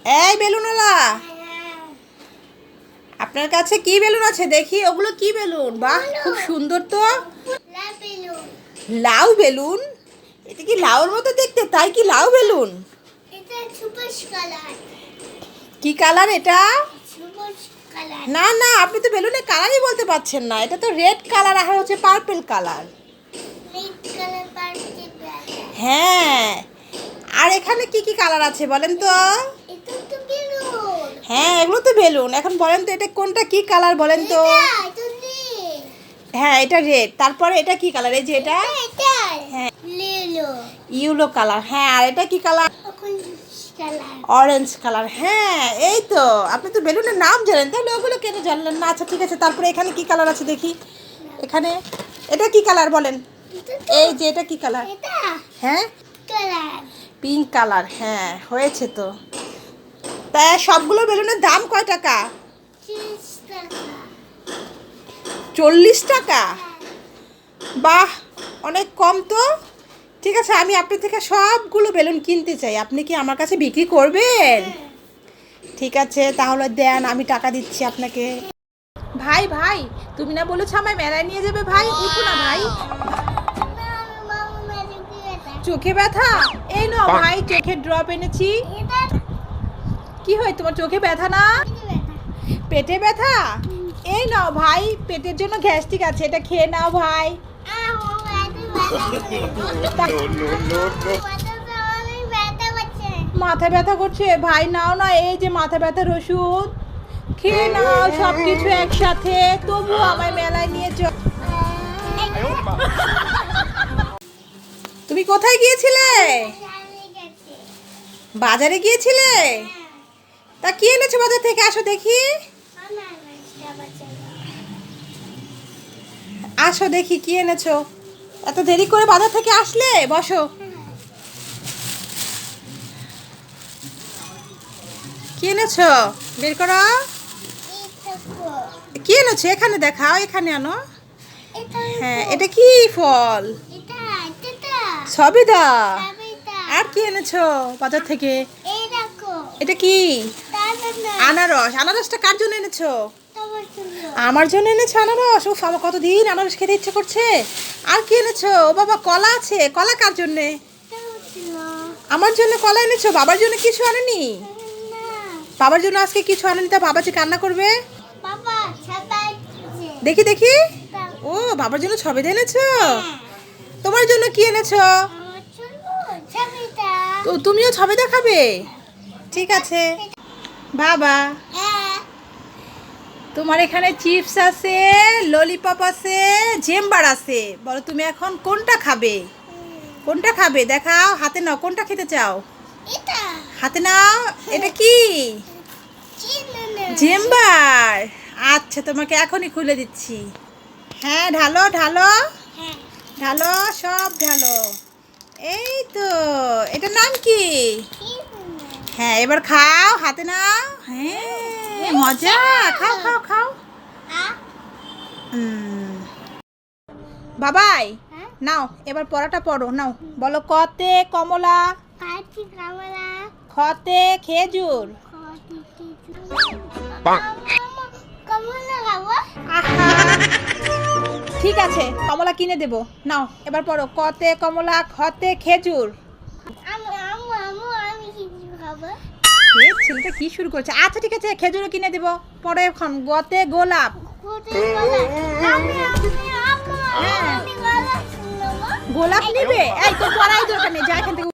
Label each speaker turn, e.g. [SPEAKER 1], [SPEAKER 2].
[SPEAKER 1] এই বেলুনওয়ালা, আপনার কাছে কি বেলুন আছে দেখি? ওগুলো কি বেলুন? বাহ, খুব সুন্দর তো। লাউ বেলুন? এটা কি লাউর মতো দেখতে, তাই কি লাউ বেলুন? কি কালার এটা? না না, আপনি তো বেলুনের কালারই বলতে পারছেন না। এটা তো রেড কালার আর হচ্ছে পার্পল কালার। হ্যাঁ, আর এখানে কি কি কালার আছে বলেন তো? হ্যাঁ, এগুলো তো বেলুন। এখন বলেন তো এটা কোনটা, কি কালার বলেন তো? হ্যাঁ, এটা রেড। তারপরে এটা কি কালার? এই যে এটা, হ্যাঁ ইয়েলো কালার। হ্যাঁ, আর এটা কি কালার? Orange colour. হ্যাঁ, এই তো, আপনি তো বেলুনের নাম জানেন, তাহলে ওগুলো কেন জানলেন না? আচ্ছা ঠিক আছে, তারপরে এখানে কি কালার আছে দেখি? এখানে এটা কি কালার বলেন? এই যে এটা কি কালার? হ্যাঁ, পিঙ্ক কালার। হ্যাঁ, হয়েছে তো। তা সবগুলো বেলুনের দাম কয় টাকা? 40 টাকা? বাহ, অনেক কম তো। ঠিক আছে, আমি আপনার থেকে সবগুলো বেলুন কিনতে চাই। আপনি কি আমার কাছে বিক্রি করবেন? ঠিক আছে, তাহলে দেন, আমি টাকা দিচ্ছি আপনাকে। ভাই ভাই, তুমি না বলেছো আমায় মেলায় নিয়ে যাবে? ভাই উঠো না ভাই। চোখে ব্যথা? এই নাও ভাই, চোখের ড্রপ এনেছি। কি হয় তোমার, চোখে ব্যথা না? পেটে ব্যথা? এই নাও ভাই, পেটের জন্য গ্যাস্ট্রিক আছে, এটা খেয়ে নাও ভাই। মাথা ব্যথা করছে ভাই? নাও না, এই যে মাথা ব্যথার ওষুধ, খেয়ে নাও সব কিছু একসাথে। তবু আমায় মেলায় নিয়ে চল। তুমি কোথায় গিয়েছিলে? বাজারে গিয়েছিলে? তা কি এনেছো বাজার থেকে? আসো দেখি, আসো দেখি কি এনেছো। এত দেরি করে বাজার থেকে আসলে? বসো। কি এনেছো বের করো। কি এনেছো এখানে দেখাও, এখানে আনো। হ্যাঁ, এটা কি ফল? সবেদা। আর কি এনেছো বাজার থেকে? এটা কি? আনারস। আনারসটা কার জন্য এনেছো? আমার জন্য এনেছো আনারস? উফ, আমার কতদিন আনারস খেতে ইচ্ছে করছে। আর কি এনেছো? ও বাবা, কলা আছে। কলা কার জন্যে? আমার জন্য কলা এনেছো, বাবার জন্য কিছু আনেনি? বাবার জন্য আজকে কিছু আনেনি, তা বাবা যে কান্না করবে। দেখি দেখি। ও, বাবার জন্য সবেদা এনেছো। তোমার জন্য কি এনেছো? তো তুমিও সবেদা খাবে? ঠিক আছে বাবা। তোমার এখানে চিপস আছে, ললিপপ আছে, জেম্বার আছে। বলো তুমি এখন কোনটা খাবে? কোনটা খাবে দেখাও, হাতে নাও। কোনটা খেতে চাও? হাতে নাও। এটা কি? জেম্বার। আচ্ছা, তোমাকে এখনই খুলে দিচ্ছি। হ্যাঁ, ঢালো ঢালো ঢালো, সব ঢালো। এই তো, এটার নাম কি? হ্যাঁ, এবার খাও, হাতে নাও। হ্যাঁ, মজা। খাও খাও খাও। বাবাই, নাও এবার পড়াটা পড়ো। নাও বলো, কতে কমলা, খতে খেজুর। আহা, ঠিক আছে, কমলা কিনে দেবো। নাও এবার পড়ো, কতে কমলা, খতে খেজুর। ছেলেটা কি শুরু করছে? আচ্ছা ঠিক আছে, খেজুরও কিনে দেবো। পরে এখন গতে গোলাপ। গোলাপ নিবে? এই তো পড়াই দরকার নেই, যা এখান থেকে